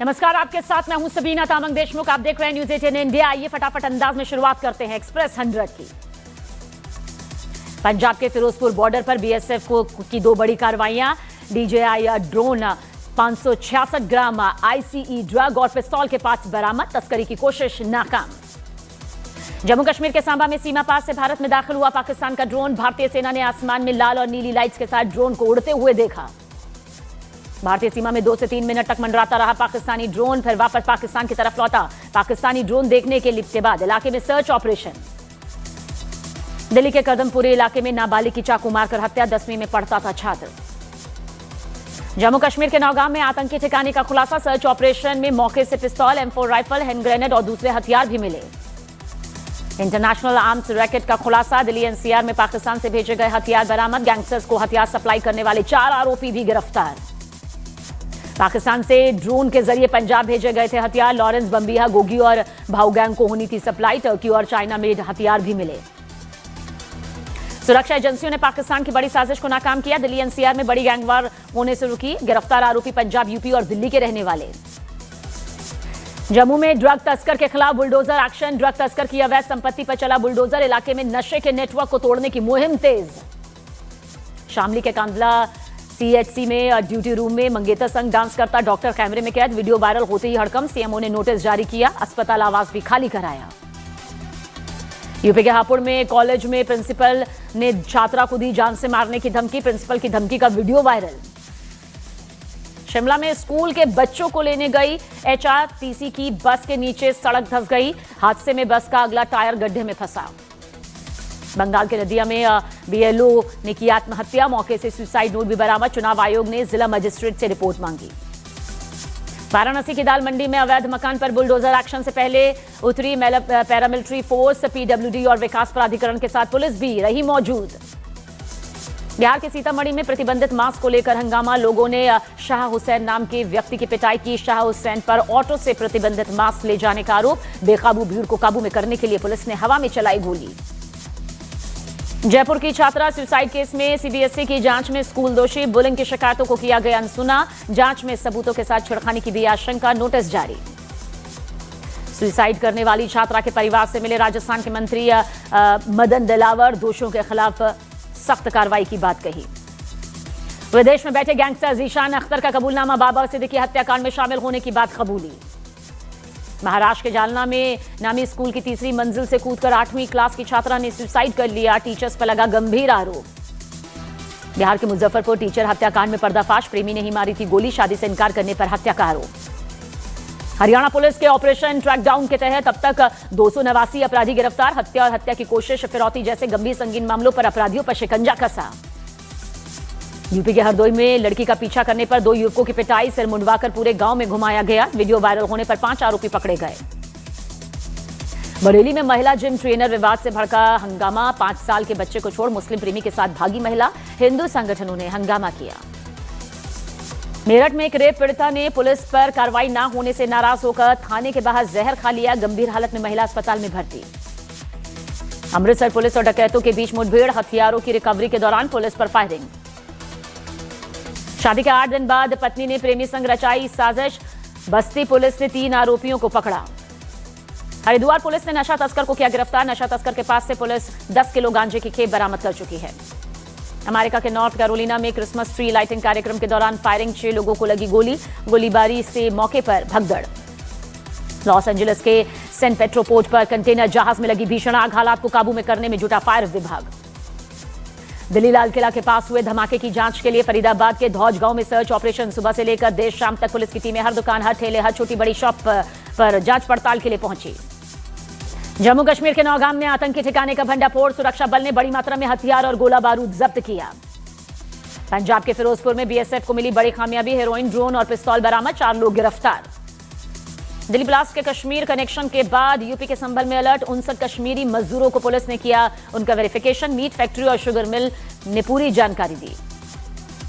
नमस्कार, आपके साथ मैं हूं सबीना तामंग देशमुख। आप देख रहे हैं न्यूज 18 इंडिया। आइए फटाफट अंदाज में शुरुआत करते हैं एक्सप्रेस 100 की। पंजाब के फिरोजपुर बॉर्डर पर बीएसएफ की दो बड़ी कार्रवाइयां। डीजेआई ड्रोन, 566 ग्राम आईसीई ड्रग और पिस्तौल के पार्ट्स बरामद। तस्करी की कोशिश नाकाम। जम्मू कश्मीर के सांबा में सीमा पार से भारत में दाखिल हुआ पाकिस्तान का ड्रोन। भारतीय सेना ने आसमान में लाल और नीली लाइट्स के साथ ड्रोन को उड़ते हुए देखा। भारतीय सीमा में 2 से 3 मिनट तक मंडराता रहा पाकिस्तानी ड्रोन, फिर वापस पाकिस्तान की तरफ लौटा। पाकिस्तानी ड्रोन देखने के बाद इलाके में सर्च ऑपरेशन। दिल्ली के कदमपुरी इलाके में नाबालिग की चाकू मारकर हत्या। 10वीं में पढ़ता था छात्र। जम्मू कश्मीर के नौगाम में आतंकी ठिकाने का खुलासा। सर्च ऑपरेशन में मौके से पिस्तौल, M4 राइफल, हैंड ग्रेनेड और दूसरे हथियार भी मिले। इंटरनेशनल आर्म्स रैकेट का खुलासा। दिल्ली एनसीआर में पाकिस्तान से भेजे गए हथियार बरामद। गैंगस्टर्स को हथियार सप्लाई करने वाले 4 आरोपी भी गिरफ्तार। पाकिस्तान से ड्रोन के जरिए पंजाब भेजे गए थे हथियार। लॉरेंस, बम्बिया, गोगी और भाऊ गैंग को होनी थी सप्लाई। टर्की और चाइना में हथियार भी मिले। सुरक्षा एजेंसियों ने पाकिस्तान की बड़ी साजिश को नाकाम किया। दिल्ली एनसीआर में बड़ी गैंगवार होने से रुकी। गिरफ्तार आरोपी पंजाब, यूपी और दिल्ली के रहने वाले। जम्मू में ड्रग तस्कर के खिलाफ बुलडोजर एक्शन। ड्रग तस्कर की अवैध संपत्ति पर चला बुलडोजर। इलाके में नशे के नेटवर्क को तोड़ने की मुहिम तेज। शामली के कांदला सीएचसी में ड्यूटी रूम में मंगेतर संग डांस करता डॉक्टर कैमरे में कैद। वीडियो वायरल होते ही हड़कंप। सीएमओ ने नोटिस जारी किया। अस्पताल आवास भी खाली कराया। यूपी के हापुड़ में कॉलेज में प्रिंसिपल ने छात्रा को दी जान से मारने की धमकी। प्रिंसिपल की धमकी का वीडियो वायरल। शिमला में स्कूल के बच्चों को लेने गई एचआरटीसी की बस के नीचे सड़क धंस गई। हादसे में बस का अगला टायर गड्ढे में फंसा। बंगाल के नदिया में बीएलओ ने की आत्महत्या। मौके से सुसाइड नोट भी बरामद। चुनाव आयोग ने जिला मजिस्ट्रेट से रिपोर्ट मांगी। वाराणसी की दाल मंडी में अवैध मकान पर बुलडोजर एक्शन से पहले उतरी पैरामिलिट्री फोर्स। पीडब्ल्यूडी और विकास प्राधिकरण के साथ पुलिस भी रही मौजूद। बिहार के सीतामढ़ी में प्रतिबंधित मास्क को लेकर हंगामा। लोगों ने शाह हुसैन नाम के व्यक्ति की पिटाई की। शाह हुसैन पर ऑटो से प्रतिबंधित मास्क ले जाने का आरोप। बेकाबू भीड़ को काबू में करने के लिए पुलिस ने हवा में चलाई गोली। जयपुर की छात्रा सुसाइड केस में सीबीएसई की जांच में स्कूल दोषी। बुलिंग की शिकायतों को किया गया अनसुना। जांच में सबूतों के साथ छेड़खानी की भी आशंका। नोटिस जारी। सुसाइड करने वाली छात्रा के परिवार से मिले राजस्थान के मंत्री मदन दिलावर। दोषियों के खिलाफ सख्त कार्रवाई की बात कही। विदेश में बैठे गैंगस्टर जीशान अख्तर का कबूलनामा। बाबर सिद्दीकी हत्याकांड में शामिल होने की बात कबूली। महाराष्ट्र के जालना में नामी स्कूल की 3री मंजिल से कूदकर 8वीं क्लास की छात्रा ने सुसाइड कर लिया। टीचर्स पर लगा गंभीर आरोप। बिहार के मुजफ्फरपुर टीचर हत्याकांड में पर्दाफाश। प्रेमी ने ही मारी थी गोली। शादी से इनकार करने पर हत्या का आरोप। हरियाणा पुलिस के ऑपरेशन ट्रैकडाउन के तहत अब तक 289 अपराधी गिरफ्तार। हत्या और हत्या की कोशिश, फिरौती जैसे गंभीर संगीन मामलों पर अपराधियों पर शिकंजा कसा। यूपी के हरदोई में लड़की का पीछा करने पर 2 युवकों की पिटाई। सिर मुंडवाकर पूरे गांव में घुमाया गया। वीडियो वायरल होने पर 5 आरोपी पकड़े गए। बरेली में महिला जिम ट्रेनर विवाद से भड़का हंगामा। 5 साल के बच्चे को छोड़ मुस्लिम प्रेमी के साथ भागी महिला। हिंदू संगठनों ने हंगामा किया। मेरठ में एक रेप पीड़िता ने पुलिस पर कार्रवाई न होने से नाराज होकर थाने के बाहर जहर खा लिया। गंभीर हालत में महिला अस्पताल में भर्ती। अमृतसर पुलिस और डकैतों के बीच मुठभेड़। हथियारों की रिकवरी के दौरान पुलिस पर फायरिंग। शादी के 8 दिन बाद पत्नी ने प्रेमी संग रचाई साजिश। बस्ती पुलिस ने 3 आरोपियों को पकड़ा। हरिद्वार पुलिस ने नशा तस्कर को किया गिरफ्तार। नशा तस्कर के पास से पुलिस 10 किलो गांजे की खेप बरामद कर चुकी है। अमेरिका के नॉर्थ कैरोलिना में क्रिसमस ट्री लाइटिंग कार्यक्रम के दौरान फायरिंग। 6 लोगों को लगी गोली। गोलीबारी से मौके पर भगदड़। लॉस एंजलिस के सेंट पेट्रो पोर्ट पर कंटेनर जहाज में लगी भीषण आग। हालात को काबू में करने में जुटा फायर विभाग। दिल्ली लाल किला के पास हुए धमाके की जांच के लिए फरीदाबाद के धौज गांव में सर्च ऑपरेशन। सुबह से लेकर देर शाम तक पुलिस की टीमें हर दुकान, हर ठेले, हर छोटी बड़ी शॉप पर जांच पड़ताल के लिए पहुंची। जम्मू कश्मीर के नौगाम में आतंकी ठिकाने का भंडाफोड़। सुरक्षा बल ने बड़ी मात्रा में हथियार और गोला बारूद जब्त किया। पंजाब के फिरोजपुर में बीएसएफ को मिली बड़ी कामयाबी। हेरोइन, ड्रोन और पिस्तौल बरामद। 4 लोग गिरफ्तार। दिल्ली ब्लास्ट के कश्मीर कनेक्शन के बाद यूपी के संभल में अलर्ट। 59 कश्मीरी मजदूरों को पुलिस ने किया उनका वेरिफिकेशन। मीट फैक्ट्री और शुगर मिल ने पूरी जानकारी दी।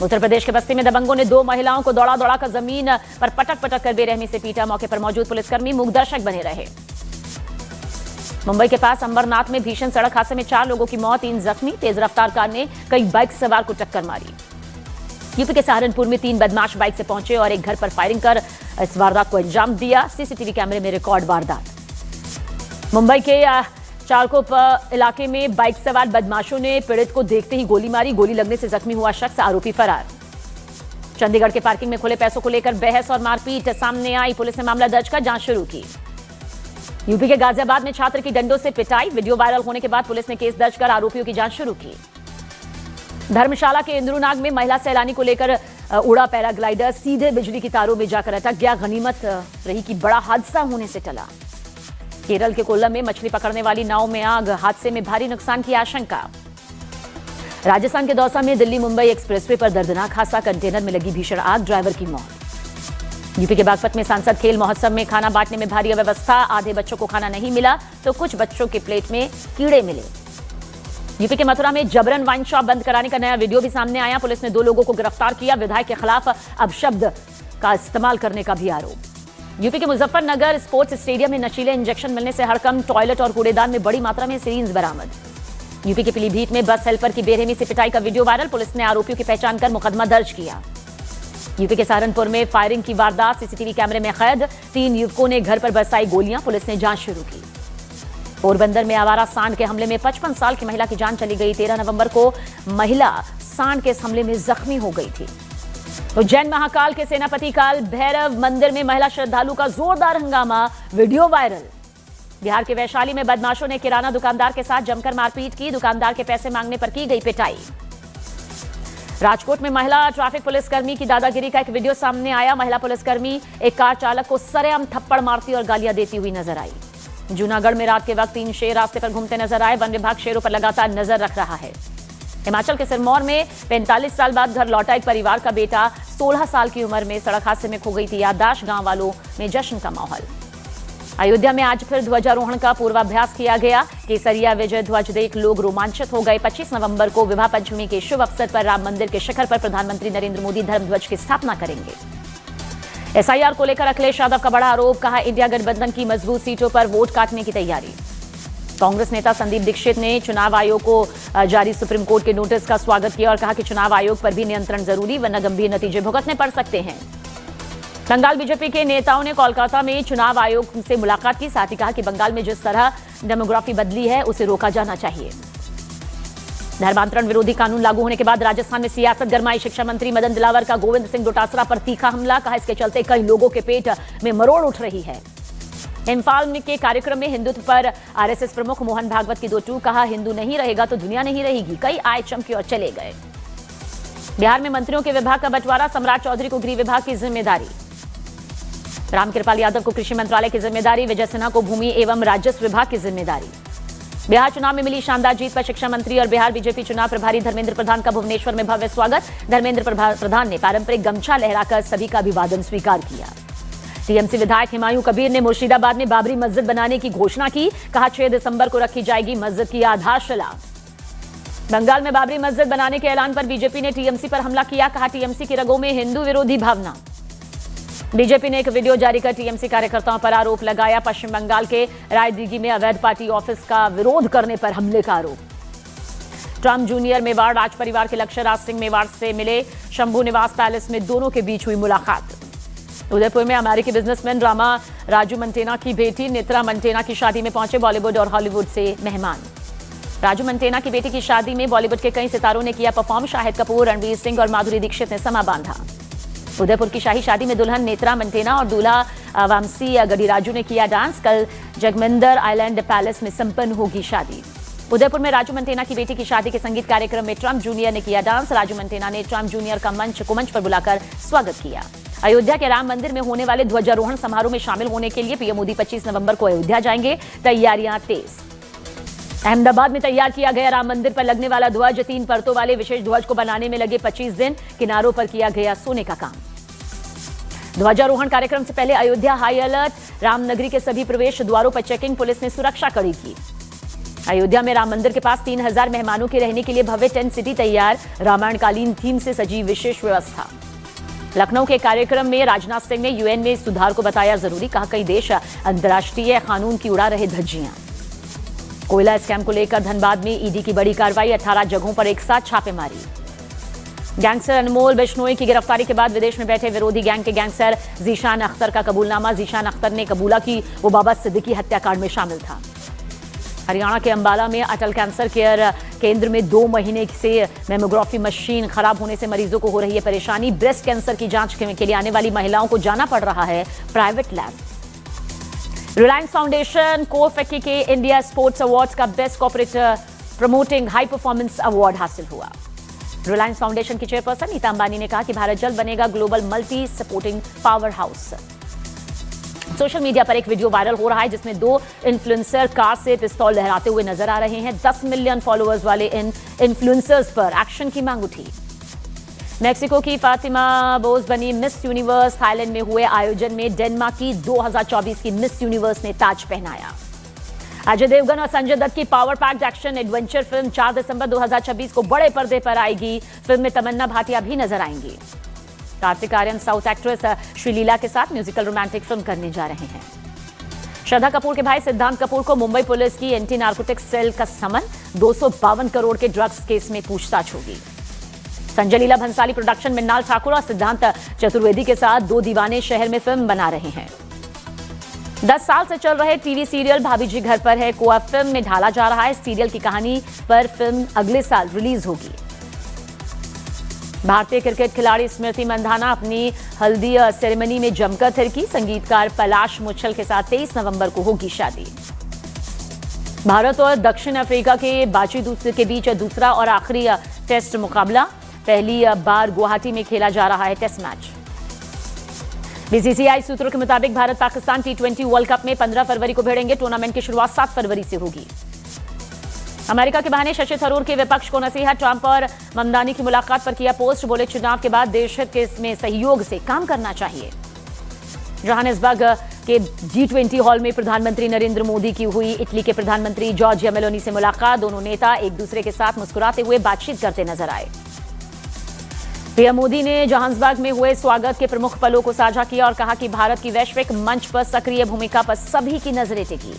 उत्तर प्रदेश के बस्ती में दबंगों ने 2 महिलाओं को दौड़ा कर जमीन पर पटक कर बेरहमी से पीटा। मौके पर मौजूद पुलिसकर्मी मूकदर्शक बने रहे। मुंबई के पास अंबरनाथ में भीषण सड़क हादसे में 4 लोगों की मौत, 3 जख्मी। तेज रफ्तार कार ने कई बाइक सवार को टक्कर मारी। यूपी के सहारनपुर में 3 बदमाश बाइक से पहुंचे और एक घर पर फायरिंग कर इस वारदात को अंजाम दिया। सीसीटीवी कैमरे में रिकॉर्ड वारदात। मुंबई के चारकोप इलाके में बाइक सवार बदमाशों ने पीड़ित को देखते ही गोली मारी। गोली लगने से जख्मी हुआ शख्स, आरोपी फरार। चंडीगढ़ के पार्किंग में खुले पैसों को लेकर बहस और मारपीट सामने आई। पुलिस ने मामला दर्ज कर जांच शुरू की। यूपी के गाजियाबाद में छात्र की डंडों से पिटाई। वीडियो वायरल होने के बाद पुलिस ने केस दर्ज कर आरोपियों की जांच शुरू की। धर्मशाला के इंद्रुनाग में महिला सैलानी को लेकर उड़ा पैराग्लाइडर सीधे बिजली की तारों में जाकर अटक गया। गनीमत रही कि बड़ा हादसा होने से टला। केरल के कोल्लम में मछली पकड़ने वाली नाव में आग, हादसे में भारी नुकसान की आशंका। राजस्थान के दौसा में दिल्ली मुंबई एक्सप्रेसवे पर दर्दनाक हादसा, कंटेनर में लगी भीषण आग, ड्राइवर की मौत। यूपी के बागपत में सांसद खेल महोत्सव में खाना बांटने में भारी अव्यवस्था। आधे बच्चों को खाना नहीं मिला तो कुछ बच्चों के प्लेट में कीड़े मिले। यूपी के मथुरा में जबरन वाइन शॉप बंद कराने का नया वीडियो भी सामने आया। पुलिस ने 2 लोगों को गिरफ्तार किया। विधायक के खिलाफ अपशब्द का इस्तेमाल करने का भी आरोप। यूपी के मुजफ्फरनगर स्पोर्ट्स स्टेडियम में नशीले इंजेक्शन मिलने से हड़कंप। टॉयलेट और कूड़ेदान में बड़ी मात्रा में सिरिंज बरामद। यूपी के पीलीभीत में बस हेल्पर की बेरहमी से पिटाई का वीडियो वायरल। पुलिस ने आरोपियों की पहचान कर मुकदमा दर्ज किया। यूपी के सहारनपुर में फायरिंग की वारदात, सीसीटीवी कैमरे में कैद। 3 युवकों ने घर पर बरसाई गोलियां। पुलिस ने जांच शुरू की। पोरबंदर में आवारा सांड के हमले में 55 साल की महिला की जान चली गई। 13 नवंबर को महिला सांड के इस हमले में जख्मी हो गई थी। उज्जैन महाकाल के सेनापति काल भैरव मंदिर में महिला श्रद्धालु का जोरदार हंगामा, वीडियो वायरल। बिहार के वैशाली में बदमाशों ने किराना दुकानदार के साथ जमकर मारपीट की। दुकानदार के पैसे मांगने पर की गई पिटाई। राजकोट में महिला ट्रैफिक पुलिसकर्मी की दादागिरी का एक वीडियो सामने आया। महिला पुलिसकर्मी एक कार चालक को सरेआम थप्पड़ मारती और गालियां देती हुई नजर आई। जूनागढ़ में रात के वक्त 3 शेर रास्ते पर घूमते नजर आए। वन विभाग शेरों पर लगातार नजर रख रहा है। हिमाचल के सिरमौर में 45 साल बाद घर लौटा एक परिवार का बेटा 16 साल की उम्र में सड़क हादसे में खो गई थी याददाश्त। गांव वालों में जश्न का माहौल। अयोध्या में आज फिर ध्वजारोहण का पूर्वाभ्यास किया गया। केसरिया विजय ध्वज देख लोग रोमांचित हो गए। 25 नवंबर को विवाह पंचमी के शुभ अवसर पर राम मंदिर के शिखर पर प्रधानमंत्री नरेंद्र मोदी धर्म ध्वज की स्थापना करेंगे। एसआईआर को लेकर अखिलेश यादव का बड़ा आरोप, कहा इंडिया गठबंधन की मजबूत सीटों पर वोट काटने की तैयारी। कांग्रेस नेता संदीप दीक्षित ने चुनाव आयोग को जारी सुप्रीम कोर्ट के नोटिस का स्वागत किया और कहा कि चुनाव आयोग पर भी नियंत्रण जरूरी, वरना गंभीर नतीजे भुगतने पड़ सकते हैं। बंगाल बीजेपी के नेताओं ने कोलकाता में चुनाव आयोग से मुलाकात की। साथ ही कहा कि बंगाल में जिस तरह डेमोग्राफी बदली है उसे रोका जाना चाहिए। धर्मांतरण विरोधी कानून लागू होने के बाद राजस्थान में सियासत गरमाई। शिक्षा मंत्री मदन दिलावर का गोविंद सिंह डोटासरा पर तीखा हमला, कहा इसके चलते कई लोगों के पेट में मरोड़ उठ रही है। इम्फाल के कार्यक्रम में हिंदुत्व पर आरएसएस प्रमुख मोहन भागवत की 2 टूक, कहा हिंदू नहीं रहेगा तो दुनिया नहीं रहेगी। कई आए चमके और चले गए। बिहार में मंत्रियों के विभाग का बंटवारा, सम्राट चौधरी को गृह विभाग की जिम्मेदारी, रामकृपाल यादव को कृषि मंत्रालय की जिम्मेदारी, विजय सिन्हा को भूमि एवं राजस्व विभाग की जिम्मेदारी। बिहार चुनाव में मिली शानदार जीत पर शिक्षा मंत्री और बिहार बीजेपी चुनाव प्रभारी धर्मेंद्र प्रधान का भुवनेश्वर में भव्य स्वागत। धर्मेंद्र प्रधान ने पारंपरिक गमछा लहराकर सभी का अभिवादन स्वीकार किया। टीएमसी विधायक हुमायूं कबीर ने मुर्शिदाबाद में बाबरी मस्जिद बनाने की घोषणा की, कहा 6 दिसंबर को रखी जाएगी मस्जिद की आधारशिला। बंगाल में बाबरी मस्जिद बनाने के ऐलान पर बीजेपी ने टीएमसी पर हमला किया, कहा टीएमसी की रगों में हिंदू विरोधी भावना। बीजेपी ने एक वीडियो जारी कर टीएमसी कार्यकर्ताओं पर आरोप लगाया। पश्चिम बंगाल के रायदिगी में अवैध पार्टी ऑफिस का विरोध करने पर हमले का आरोप। ट्रम्प जूनियर मेवाड़ राज परिवार के लक्ष्य राज सिंह मेवाड़ से मिले। शंभू निवास पैलेस में दोनों के बीच हुई मुलाकात। उदयपुर में अमेरिकी बिजनेसमैन रामा राजू मंटेना की बेटी नेत्रा मंटेना की शादी में पहुंचे बॉलीवुड और हॉलीवुड से मेहमान। राजू मंटेना की बेटी की शादी में बॉलीवुड के कई सितारों ने किया परफॉर्म। शाहिद कपूर, रणवीर सिंह और माधुरी दीक्षित ने समा बांधा। उदयपुर की शाही शादी में दुल्हन नेत्रा मंटेना और दूल्हा वामसी गढ़ीराजू ने किया डांस। कल जगमंदिर आइलैंड पैलेस में संपन्न होगी शादी। उदयपुर में राजू मंटेना की बेटी की शादी के संगीत कार्यक्रम में ट्रम्प जूनियर ने किया डांस। राजू मंटेना ने ट्रम्प जूनियर का मंच पर बुलाकर स्वागत किया। अयोध्या के राम मंदिर में होने वाले ध्वजारोहण समारोह में शामिल होने के लिए पीएम मोदी 25 नवंबर को अयोध्या जाएंगे। तैयारियां तेज। अहमदाबाद में तैयार किया गया राम मंदिर पर लगने वाला ध्वज, 3 परतों वाले विशेष ध्वज को बनाने में लगे 25 दिन। किनारों पर किया गया सोने का काम। ध्वजारोहण कार्यक्रम से पहले अयोध्या हाई अलर्ट। रामनगरी के सभी प्रवेश द्वारों पर चेकिंग, पुलिस ने सुरक्षा कड़ी की। अयोध्या में राम मंदिर के पास 3000 मेहमानों के रहने के लिए भव्य टेंट सिटी तैयार। रामायणकालीन थीम से सजी विशेष व्यवस्था। लखनऊ के कार्यक्रम में राजनाथ सिंह ने यूएन में सुधार को बताया जरूरी, कहा कई देश अंतर्राष्ट्रीय कानून की उड़ा रहे धज्जियां। कोयला स्कैम को लेकर धनबाद में ईडी की बड़ी कार्रवाई, 18 जगहों पर एक साथ छापेमारी। गैंगस्टर अनमोल बिश्नोई की गिरफ्तारी के बाद विदेश में बैठे विरोधी गैंग के गैंगस्टर जीशान अख्तर का कबूलनामा। जीशान अख्तर ने कबूला कि वो बाबा सिद्दीकी हत्याकांड में शामिल था। हरियाणा के अंबाला में अटल कैंसर केयर केंद्र में 2 महीने से मेमोग्राफी मशीन खराब होने से मरीजों को हो रही है परेशानी। ब्रेस्ट कैंसर की जांच के लिए आने वाली महिलाओं को जाना पड़ रहा है प्राइवेट लैब। रिलायंस फाउंडेशन को फिक्की के इंडिया स्पोर्ट्स अवार्ड्स का best corporate promoting high performance award हासिल हुआ। रिलायंस फाउंडेशन की चेयरपर्सन नीता अंबानी ने कहा कि भारत जल्द बनेगा global multi supporting power house. Social media पर एक वीडियो वायरल हो रहा है जिसमें 2 इन्फ्लुएंसर कार से पिस्तौल लहराते हुए नजर आ रहे हैं। 10 मिलियन फॉलोअर्स वाले इन इन्फ्लुएंसर्स पर एक्शन की मांग उठी। मेक्सिको की फातिमा बोस बनी मिस यूनिवर्स। थाईलैंड में हुए आयोजन में डेनमार्क की 2024 की मिस यूनिवर्स ने ताज पहनाया। अजय देवगन और संजय दत्त की power packed action adventure film 4 दिसंबर 2026 को बड़े पर्दे पर आएगी। फिल्म में तमन्ना भाटिया भी नजर आएंगी। कार्तिक आर्यन साउथ एक्ट्रेस श्रीलीला के साथ म्यूजिकल रोमांटिक फिल्म करने जा रहे हैं। श्रद्धा कपूर के भाई सिद्धांत कपूर को मुंबई पुलिस की एंटी नार्कोटिक्स सेल का समन। 252 करोड़ के ड्रग्स केस में पूछताछ होगी। संजय लीला भंसाली प्रोडक्शन में मृणाल ठाकुर और सिद्धांत चतुर्वेदी के साथ 2 दीवाने शहर में फिल्म बना रहे हैं। 10 साल से चल रहे टीवी सीरियल भाभी जी घर पर है को अब फिल्म में ढाला जा रहा है। सीरियल की कहानी पर फिल्म अगले साल रिलीज होगी। भारतीय क्रिकेट खिलाड़ी स्मृति मंधाना अपनी हल्दी सेरेमनी में जमकर थिरकी। संगीतकार पलाश मुच्छल के साथ 23 नवंबर को होगी शादी। भारत और दक्षिण अफ्रीका के बाची के बीच दूसरा और आखिरी टेस्ट मुकाबला। पहली बार गुवाहाटी में खेला जा रहा है टेस्ट मैच। बीसीसीआई सूत्रों के मुताबिक Bharat Pakistan T20 world cup में 15 फरवरी को भिड़ेंगे। टूर्नामेंट की शुरुआत 7 फरवरी से होगी। अमेरिका के बहाने शशि थरूर के विपक्ष को नसीहत। ट्रंप और ममदानी की मुलाकात पर किया पोस्ट। बोले चुनाव के बाद देश हित में सहयोग से काम करना चाहिए। जोहानिसबर्ग के G20 हॉल में प्रधानमंत्री नरेंद्र मोदी की हुई इटली के प्रधानमंत्री जॉर्जिया मेलोनी से मुलाकात। दोनों नेता एक दूसरे के साथ मुस्कुराते हुए बातचीत करते नजर आए। पीएम मोदी ने जोहानिसबर्ग में हुए स्वागत के प्रमुख पलों को साझा किया और कहा कि भारत की वैश्विक मंच पर सक्रिय भूमिका पर सभी की नजरें टिकी।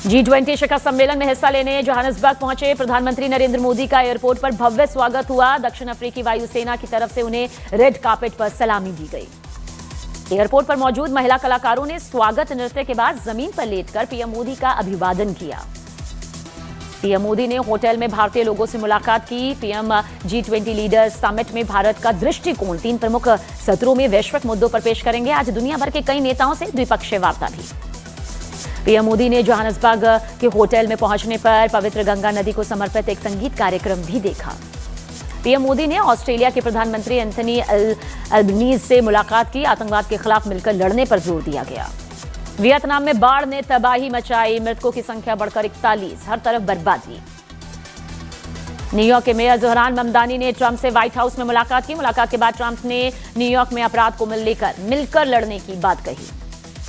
G20 शिखर सम्मेलन में हिस्सा लेने जोहानिसबर्ग पहुंचे प्रधानमंत्री नरेंद्र मोदी का एयरपोर्ट पर भव्य स्वागत हुआ। दक्षिण अफ्रीकी वायुसेना की तरफ से उन्हें रेड कार्पेट पर सलामी दी गई। एयरपोर्ट पर मौजूद महिला कलाकारों ने स्वागत नृत्य के बाद जमीन पर लेटकर पीएम मोदी का अभिवादन किया। पीएम मोदी ने होटल में भारतीय लोगों से मुलाकात की। पीएम G20 लीडर्स समिट में भारत का दृष्टिकोण 3 प्रमुख सत्रों में वैश्विक मुद्दों पर पेश करेंगे। आज दुनिया भर के कई नेताओं से द्विपक्षीय वार्ता भी। पीएम मोदी ने जोहानिसबर्ग के होटल में पहुंचने पर पवित्र गंगा नदी को समर्पित एक संगीत कार्यक्रम भी देखा। पीएम मोदी ने ऑस्ट्रेलिया के प्रधानमंत्री एंथनी अल्बनीज से मुलाकात की। आतंकवाद के खिलाफ मिलकर लड़ने पर जोर दिया गया। वियतनाम में बाढ़ ने तबाही मचाई। मृतकों की संख्या बढ़कर 41। हर तरफ बर्बादी। न्यूयॉर्क के मेयर जोहरान ममदानी ने ट्रंप से व्हाइट हाउस में मुलाकात की। मुलाकात के बाद ट्रंप ने न्यूयॉर्क में अपराध को मिलकर लड़ने की बात कही।